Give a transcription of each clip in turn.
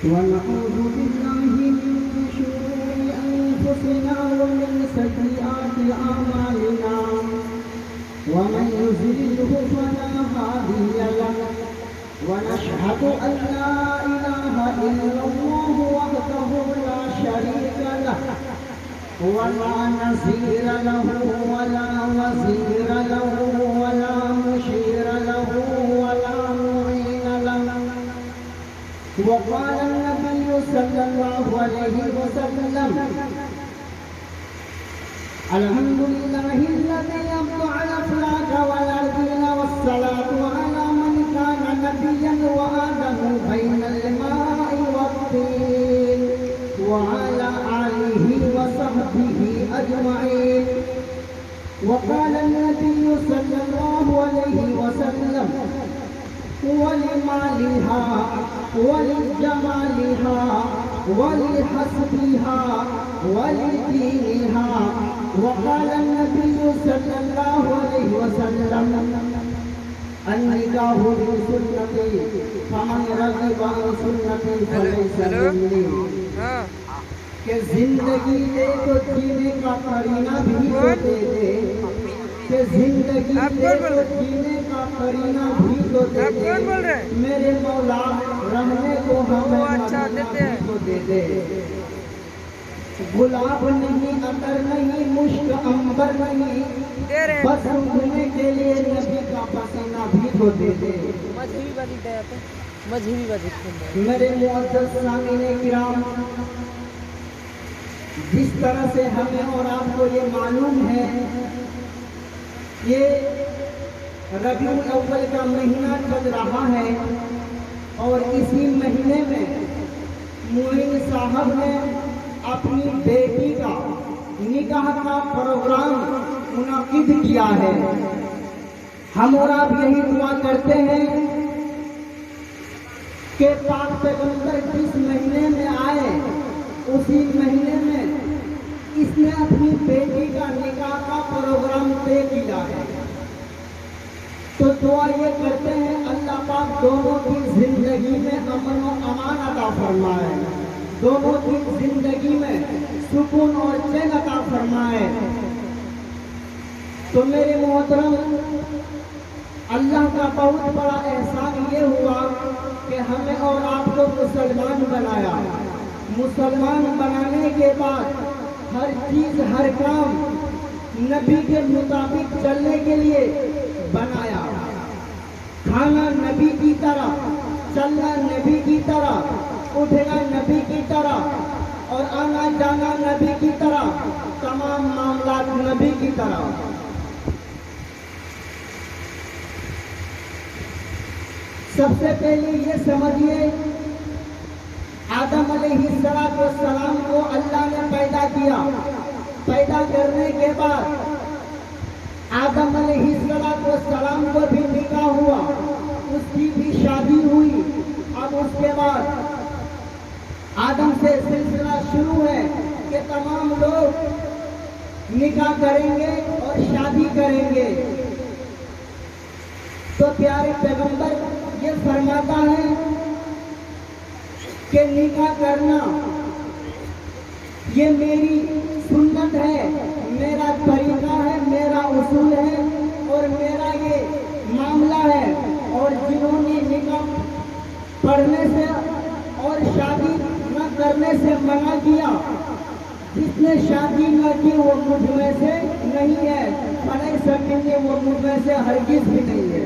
ونعوذ بالله من شرور أنفسنا ومن سيئات أعمالنا ومن يضلله فلا هادي له ونشهد أن لا إله إلا الله وحده لا شريك له ولا نظير له ولا وزير له ولا مشير له ولا معين له. وقال النبي صلى الله عليه وسلم: الحمد لله الذي أبدع الأخلاق والأرضين والصلاة على من كان نبيا وآدم بين الماء والطين وعلى آله وصحبه أجمعين. وقال النبي صلى الله عليه وسلم: ولمالها ولجمالها ولحسبها ولدينها. وقال النبي صلى الله عليه وسلم: النكاح بسنتي فمن رغب عن سنتي فليس مني. کہ زندگی دے تو جینے کا قرینہ بھی تو دے دے، کہ زندگی دے تو جینے کا قرینہ بھی تو دے دے، میرے مولا رہنے کو ہمیں کو دے دے. گلاب نہیں، عطر نہیں، مشک عنبر نہیں، بس سننے کے لیے نبی کا پسینہ بھی تو دے دے. میرے معزز سامعین کرام، جس طرح سے ہمیں اور آپ کو یہ معلوم ہے کہ ربیع الاول کا مہینہ چل رہا ہے اور اسی مہینے میں معین صاحب نے اپنی بیٹی کا نکاح کا پروگرام منعقد کیا ہے. ہم اور آپ یہی دعا کرتے ہیں کہ پاک پیغمبر جس مہینے میں آئے اسی مہینے میں اس نے اپنی بیٹی کا نکاح کا پروگرام طے کیا ہے. تو دعا یہ کرتے ہیں اللہ پاک دونوں کی زندگی میں امن و امان عطا فرمائے، دونوں کی زندگی میں سکون اور چین عطا فرمائے. تو میرے محترم، اللہ کا بہت بڑا احسان یہ ہوا کہ ہمیں اور آپ کو مسلمان بنایا. مسلمان بنانے کے بعد ہر چیز ہر کام نبی کے مطابق چلنے کے لیے بنایا. کھانا نبی کی طرح، چلنا نبی کی طرح، اٹھنا نبی کی طرح اور آنا جانا نبی کی طرح، تمام معاملات نبی کی طرح. سب سے پہلے یہ سمجھیے، آدم علیہ السلام کو اللہ نے پیدا کیا. پیدا کرنے کے بعد آدم علیہ السلام کو بھی نکاح ہوا، اس کی بھی شادی ہوئی. اب اس کے بعد آدم سے سلسلہ شروع ہے کہ تمام لوگ نکاح کریں گے اور شادی کریں گے. تو پیارے پیغمبر یہ فرماتا ہے کہ نکاح کرنا یہ میری سنت ہے، میرا طریقہ ہے، میرا اصول ہے اور میرا یہ معاملہ ہے. اور جنہوں نے نکاح پڑھنے سے اور شادی نہ کرنے سے منع کیا، جس نے شادی نہ کی وہ مجھ میں سے نہیں ہے، پڑھ سکیں گے وہ مجھ میں سے ہرگز بھی نہیں ہے.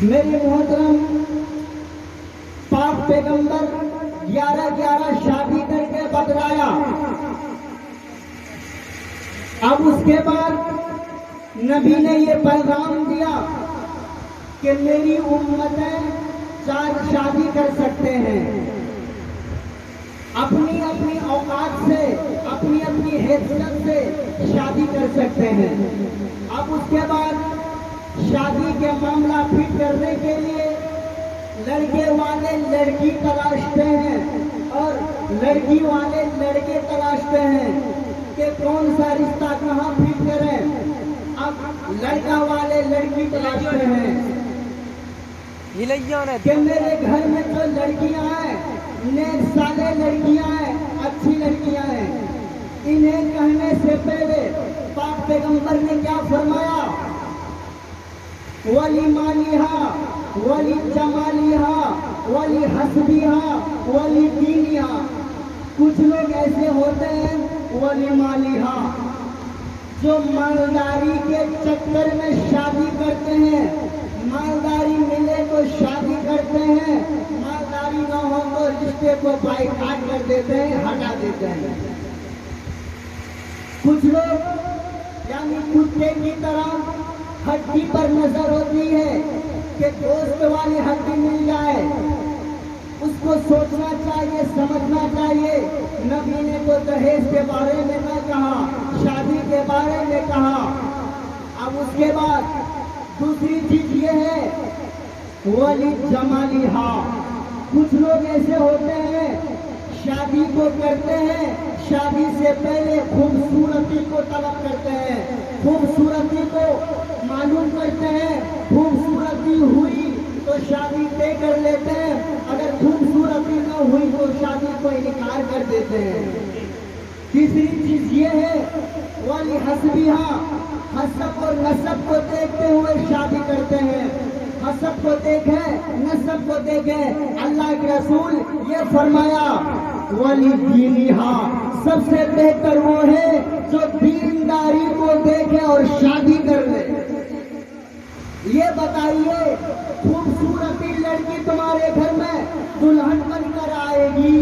میرے محترم، پاک پیغمبر 11 شادی کر کے بتلایا. اب اس کے بعد نبی نے یہ پیغام دیا کہ میری امتیں 4 شادی کر سکتے ہیں، اپنی اپنی اوقات سے، اپنی اپنی حیثیت سے شادی کر سکتے ہیں. اب اس کے بعد شادی کے معاملہ فٹ کرنے کے لیے لڑکے والے لڑکی تلاشتے ہیں اور لڑکی والے لڑکے تلاشتے ہیں کہ کون سا رشتہ کہاں فٹ کریں. اب لڑکا والے لڑکی تلاشتے ہیں. کہ میرے گھر میں جو لڑکیاں ہیں نیک صالح لڑکیاں ہیں اچھی لڑکیاں ہیں انہیں کہنے سے پہلے پاک پیغمبر نے کیا فرمایا ولی مالیہا ولی جمالیہا ولی حسبیہا ولی دینیہا کچھ لوگ ایسے ہوتے ہیں ولی مالیہا جو مالداری کے چکر میں شادی کرتے ہیں مالداری ملے تو شادی کرتے ہیں مالداری نہ ہو تو رشتے کو بائیکاٹ کر دیتے ہیں ہٹا دیتے ہیں کچھ لوگ یعنی کتے کی طرح ہڈی پر نظر ہوتی ہے کہ دوست والی ہڈی مل جائے اس کو سوچنا چاہیے سمجھنا چاہیے نبی نے تو دہیج کے بارے میں نہ کہا شادی کے بارے میں کہا اب اس کے بعد دوسری چیز یہ ہے ولی جمالیہا کچھ لوگ ایسے ہوتے ہیں شادی کو کرتے ہیں شادی سے پہلے خوبصورتی کو طلب کرتے ہیں خوبصورتی کو معلوم کرتے ہیں خوبصورتی ہوئی تو شادی طے کر لیتے ہیں اگر خوبصورتی نہ ہوئی تو شادی کو انکار کر دیتے ہیں تیسری چیز یہ ہے والی حسبیہا حسب اور نسب کو دیکھتے ہوئے شادی کرتے ہیں حسب کو دیکھیں نسب کو دیکھیں اللہ کے رسول یہ فرمایا ولی دینیہا سب سے بہتر وہ ہے جو دینداری کو دیکھے اور شادی کر لے یہ بتائیے خوبصورتی لڑکی تمہارے گھر میں دلہن بن کر آئے گی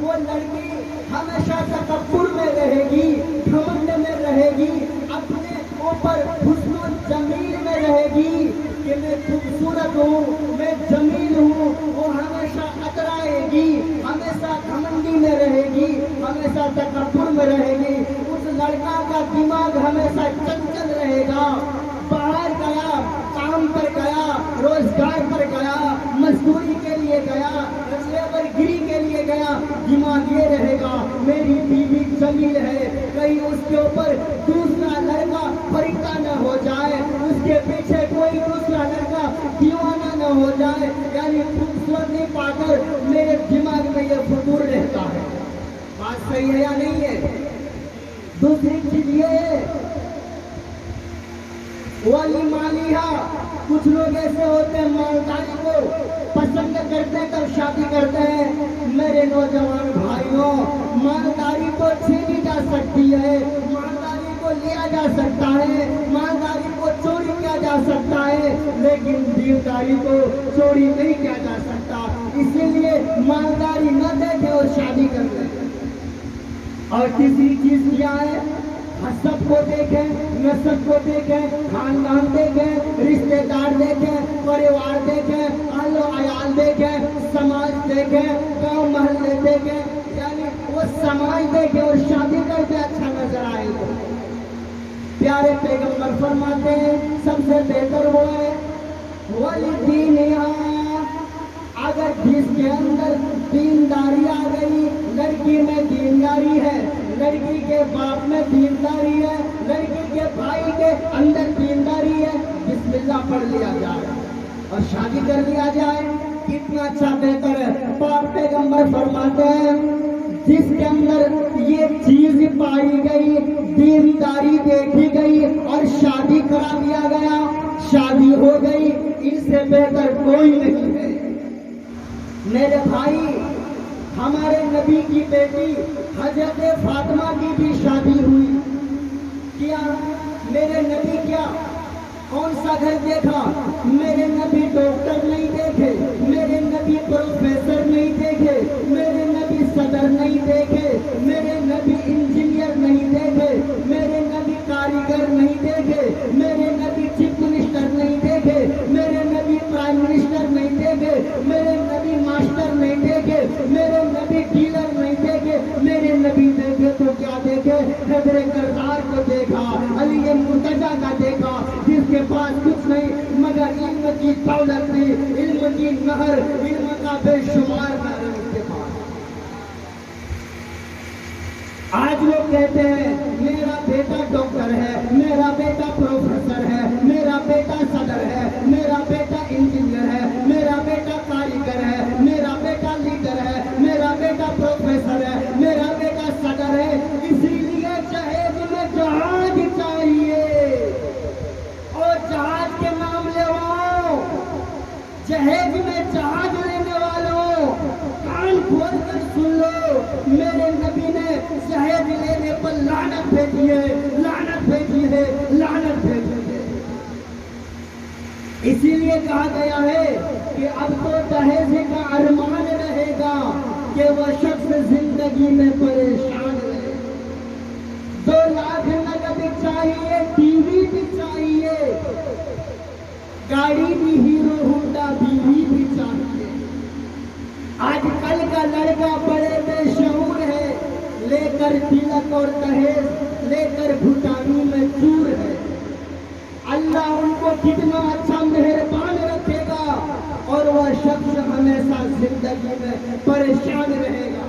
وہ لڑکی ہمیشہ تکبر میں رہے گی گھمنڈ میں رہے گی اپنے اوپر حسن و جمیل میں رہے گی کہ میں خوبصورت ہوں میں جمیل ہوں وہ ہمیشہ اترائے گی ہمیشہ گھمنڈی میں رہے گی ہمیشہ تکبر میں رہے گی اس لڑکا کا دماغ ہمیشہ چنچل رہے گا باہر گیا کام پر گیا روزگار پر گیا مزدوری کے لیے گیا لیبر گری کے لیے گیا دماغ یہ رہے گا میری بیوی جمیل ہے کہیں اس کے اوپر دوسرا لڑکا فرقہ نہ ہو جائے اس کے پیچھے کوئی دوسرا لڑکا دیوانہ نہ ہو جائے یعنی خوبصورتی پا کر میرے دماغ میں یہ فطور رہتا ہے بات صحیح ہے یا نہیں ہے دوسری چیز یہ ہے ولی مالیہا کچھ لوگ ایسے ہوتے ہیں مالداری کو پسند کرتے ہیں تب شادی کرتے ہیں میرے نوجوان بھائیوں مالداری کو چھینی جا سکتی ہے مالداری کو لیا جا سکتا ہے مالداری کو چوری کیا جا سکتا ہے لیکن دینداری کو چوری نہیں کیا جا سکتا اسی لیے مالداری نہ دیکھے اور شادی کر لیں اور تیسری چیز کیا ہے حسب کو دیکھیں نسب کو دیکھیں خاندان دیکھیں رشتے دار دیکھیں پریوار دیکھیں اہل و عیال دیکھیں سماج دیکھیں گاؤں محلے دیکھیں یعنی وہ سماج دیکھیں اور شادی کر کے اچھا نظر آئے گا پیارے پیغمبر فرماتے ہیں سب سے بہتر وہ ہے ولی دینیہا اگر جس کے اندر دینداری آ گئی لڑکی میں دینداری ہے لڑکی کے باپ میں دینداری ہے لڑکی کے بھائی کے اندر دینداری ہے بسم اللہ پڑھ لیا جائے اور شادی کر لیا جائے کتنا اچھا بہتر ہے پاک پیغمبر فرماتے ہیں جس کے اندر یہ چیز پائی گئی دینداری دیکھی گئی اور شادی کرا دیا گیا شادی ہو گئی ان سے بہتر کوئی نہیں ہے میرے بھائی ہمارے نبی کی بیٹی حضرت فاطمہ کی بھی شادی ہوئی کیا میرے نبی کیا کون سا گھر دیکھا میرے نبی ڈاکٹر نہیں دیکھے میرے نبی پروفیسر نہیں دیکھے میرے نبی صدر نہیں دیکھے میرے نبی انجینئر نہیں دیکھے میرے نبی کاریگر نہیں دیکھے میرے نبی چیف منسٹر نہیں دیکھے میرے نبی پرائم منسٹر نہیں دیکھے میرے نبی ماسٹر نہیں دیکھے میرے نبی ڈیلر نہیں دیکھے میرے نبی دیکھے تو کیا دیکھے حیدر کرار کو دیکھا علی مرتضیٰ کا دیکھا جس کے پاس کچھ نہیں مگر علم کی دولت تھی علم کی نہر علم کا بے شمار نہر اس کے پاس آج لوگ کہتے ہیں میرا بیٹا ڈاکٹر ہے میرا بیٹا پروفیسر ہے میرا بیٹا صدر ہے میرا بیٹا انجینئر ہے میرا توڑ کر سن لو، میرے نبی نے شہد لینے پر لعنت بھیجی ہے، لعنت بھیجی ہے، لعنت بھیجی ہے۔ اسی لیے کہا گیا ہے کہ اب تو دہیج کا ارمان رہے گا کہ وہ شخص زندگی میں پریشان رہے۔ 2 لاکھ نقد چاہیے، ٹی وی بھی چاہیے، گاڑی بھی ہیرو ہونڈا، بیوی بھی چاہیے۔ آج کل کا لڑکا بڑے بے شعور ہے، لے کر تلک اور دہیج لے کر گھٹانوں میں چور ہے۔ اللہ ان کو کتنا اچھا مہربان رکھے گا اور وہ شخص ہمیشہ زندگی میں پریشان رہے گا۔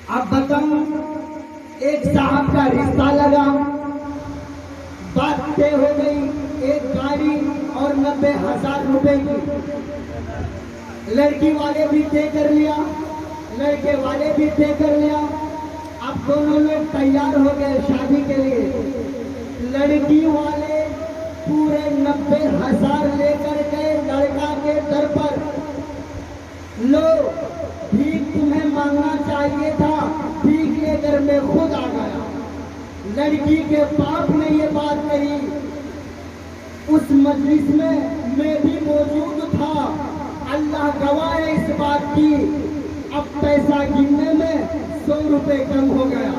اب بتاؤں، ایک صاحب کا رشتہ لگا، بات طے ہو گئی، ایک گاڑی اور 90,000 روپے کی۔ لڑکی والے بھی طے کر لیا، لڑکے والے بھی طے کر لیا۔ اب دونوں لوگ تیار ہو گئے شادی کے لیے۔ لڑکی والے پورے 90,000 لے کر گئے لڑکا کے در پر۔ لو، بھیک تمہیں مانگنا چاہیے تھا، بھیک لے کر میں خود آ گیا۔ لڑکی کے باپ نے یہ بات کہی، اس مجلس میں بھی موجود تھا، اللہ گواہ ہے اس بات کی۔ اب پیسہ گننے میں 100 روپے کم ہو گیا،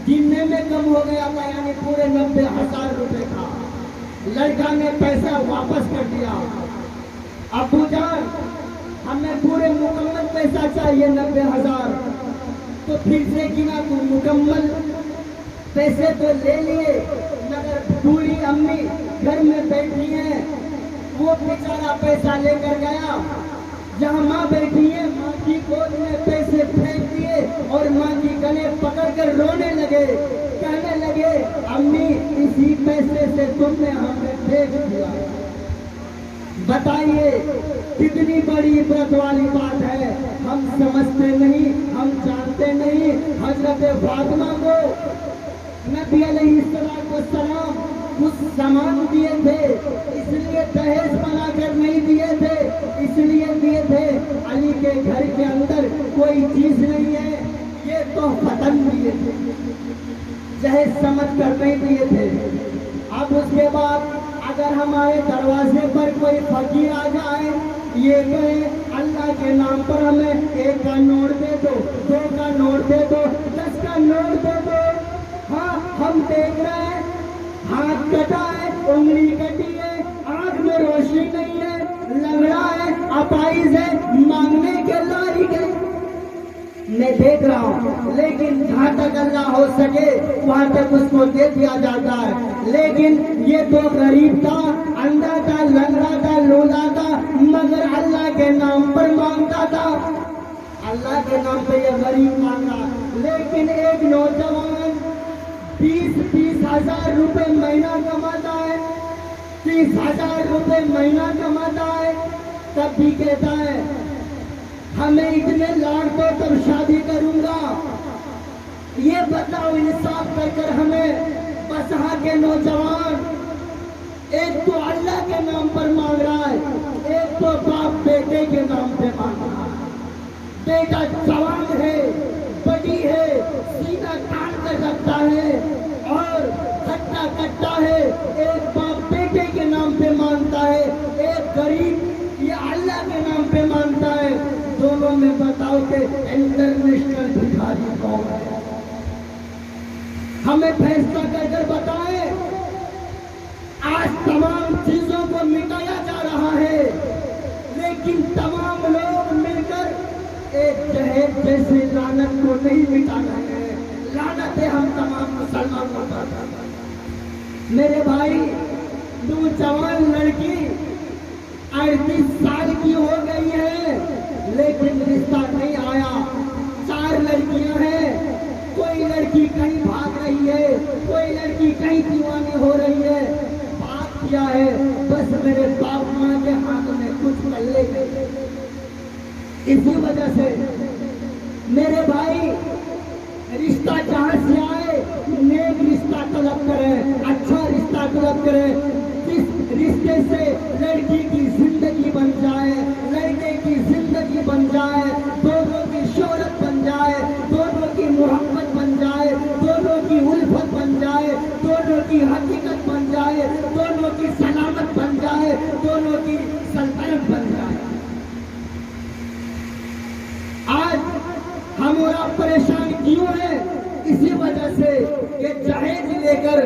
گننے میں کم ہو گیا تھا، یعنی پورے 90,000 روپے تھا۔ لڑکا نے پیسہ واپس کر دیا۔ ابو جان، ہمیں پورے مکمل پیسہ چاہیے 90,000۔ تو پھر سے گنا تو مکمل پیسے تو لے لیے، مگر بوڑھی امی گھر میں بیٹھی ہیں، وہ بیچارہ پیسہ لے کر گیا۔ جہاں ماں بیٹھی ہے، ماں کی گود میں پیسے پھینک دیے اور ماں کی گلے پکڑ کر رونے لگے، کہنے لگے امی اسی پیسے سے تم نے ہمیں بھیج دیا۔ بتائیے کتنی بڑی عبرت والی بات ہے۔ ہم سمجھتے نہیں، ہم جانتے نہیں۔ حضرت فاطمہ کو نبی علیہ السلام کچھ سامان دیے تھے، اس لیے دہیج بنا کر نہیں دیے تھے، اس لیے دیے تھے علی کے گھر کے اندر کوئی چیز نہیں ہے، یہ تو فتن دیے تھے، جہیز سمجھ کر نہیں دیے تھے۔ اب اس کے بعد اگر ہمارے دروازے پر کوئی فقیر آ جائے، یہ کہے اللہ کے نام پر ہمیں 1 کا نوٹ دے دو، 2 کا نوٹ دے دو، 10 کا نوٹ دے دو، ہاں ہم دیکھ رہے ہیں ہاتھ کٹا ہے، انگلی کٹی ہے، آنکھ میں روشنی نہیں ہے، لگ رہا ہے اپائز ہے، مانگنے کے لائق ہے، میں دیکھ رہا ہوں، لیکن جہاں تک اللہ ہو سکے وہاں تک اس کو دے دیا جاتا ہے۔ لیکن یہ تو غریب تھا، اندھا تھا، لنگڑا تھا، لولا تھا، مگر اللہ کے نام پر مانگتا تھا، اللہ کے نام پہ یہ غریب مانگا۔ لیکن ایک نوجوان 20 ہزار روپے مہینہ کماتا ہے، 30,000 روپے مہینہ کماتا ہے، تب بھی کہتا ہے ہمیں اتنے لاکھ دو تب شادی کروں گا۔ یہ بتاؤ انصاف کر کر ہمیں بسہا کے نوجوان ایک تو اللہ کے نام پر مانگ رہا ہے، ایک تو باپ بیٹے کے نام پہ مانگ رہا ہے۔ بیٹا جوان ہے، بڑی ہے، سینہ تان کر رکھتا ہے اور کٹا کٹا ہے، ایک باپ بیٹے کے نام پہ مانگتا ہے، ایک غریب یہ اللہ کے نام پہ مانگتا ہے۔ دونوں میں بتاؤ کہ انٹرنیشنل بھکاری کون ہے؟ ہمیں فیصلہ کر کر بتائیں۔ آج تمام چیزوں کو مٹایا جا رہا ہے، لیکن تمام لوگ مل کر ایک جہیز جیسے لعنت کو نہیں مٹا رہے ہیں۔ لعنت ہے ہم تمام مسلمانوں پر۔ میرے بھائی، نوجوان لڑکی 38 سال کی ہو گئی ہے، لیکن رشتہ نہیں آیا۔ 4 لڑکیاں ہیں، کوئی لڑکی کہیں بھاگ رہی ہے، کوئی لڑکی کہیں دیوانی ہو رہی ہے۔ بات کیا ہے؟ بس میرے باپ ماں کے ہاتھ میں کچھ ملے گئے۔ اسی وجہ سے میرے بھائی، رشتہ جہاں سے آئے نیک رشتہ طلب کریں، اچھا رشتہ طلب کریں، جس رشتے سے لڑکی کی زندگی بن جائے، لڑکے کی زندگی بن جائے، دونوں ہم اور آپ پریشان کیوں ہیں؟ اسی وجہ سے کہ جہیز لے کر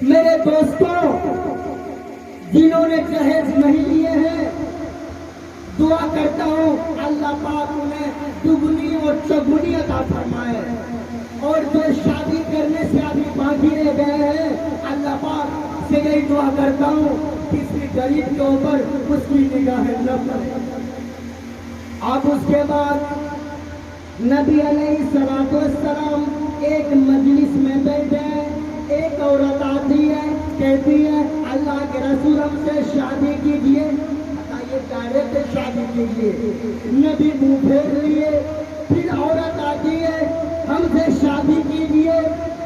میرے دوستوں جنہوں نے جہیز نہیں لیے ہیں، دعا کرتا ہوں اللہ پاک انہیں دگنی اور چگنی عطا فرمائے، اور جو شادی کرنے سے ابھی باقی رہ گئے ہیں اللہ پاک سے یہی دعا کرتا ہوں کسی غریب کے اوپر اس کی نگاہیں نہ پڑے۔ اب اس کے بعد نبی علیہ السلام ایک مجلس میں بیٹھے، ایک عورت آتی ہے کہتی ہے اللہ کے رسول ہم سے شادی کیجیے، بتائیے ڈائریکٹ شادی کیجیے، نبی منہ پھیر لیے۔ پھر عورت آتی ہے ہم سے شادی کیجیے،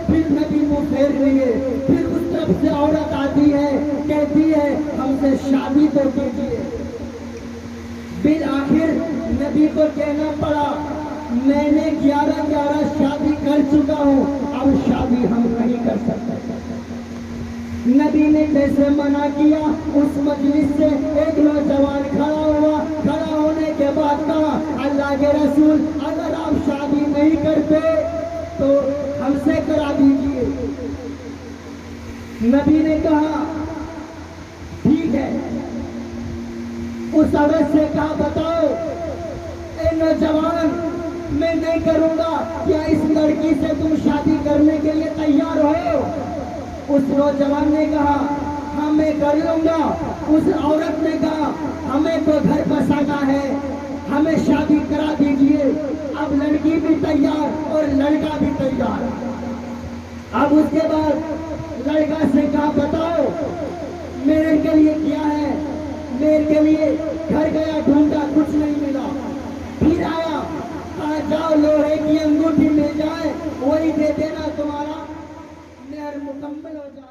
پھر نبی منہ پھیر لیے۔ پھر اس طرف سے عورت آتی ہے کہتی ہے ہم سے شادی تو کیجیے۔ بالآخر نبی کو کہنا پڑا میں نے 11 شادی کر چکا ہوں، اب شادی ہم نہیں کر سکتے۔ نبی نے جیسے منع کیا اس مجلس سے ایک نوجوان کھڑا ہوا، کھڑا ہونے کے بعد کہا اللہ کے رسول اگر آپ شادی نہیں کرتے تو ہم سے کرا دیجیے۔ نبی نے کہا ٹھیک ہے۔ اس عورت سے کہا بتاؤ اے نوجوان میں نہیں کروں گا، کیا اس لڑکی سے تم شادی کرنے کے لیے تیار ہو؟ اس نوجوان نے کہا ہاں میں کر لوں گا۔ اس عورت نے کہا ہمیں تو گھر بسانا ہے، ہمیں شادی کرا دیجیے۔ اب لڑکی بھی تیار اور لڑکا بھی تیار۔ اب اس کے بعد لڑکا سے کہا بتاؤ میرے کے لیے کیا ہے؟ میرے کے لیے گھر گیا ڈھونڈا کچھ نہیں ملا، پھر آیا کہا جاؤ لوہے کی انگوٹھی مل جائے وہی دے دینا، تمہارا مہر مکمل ہو جائے۔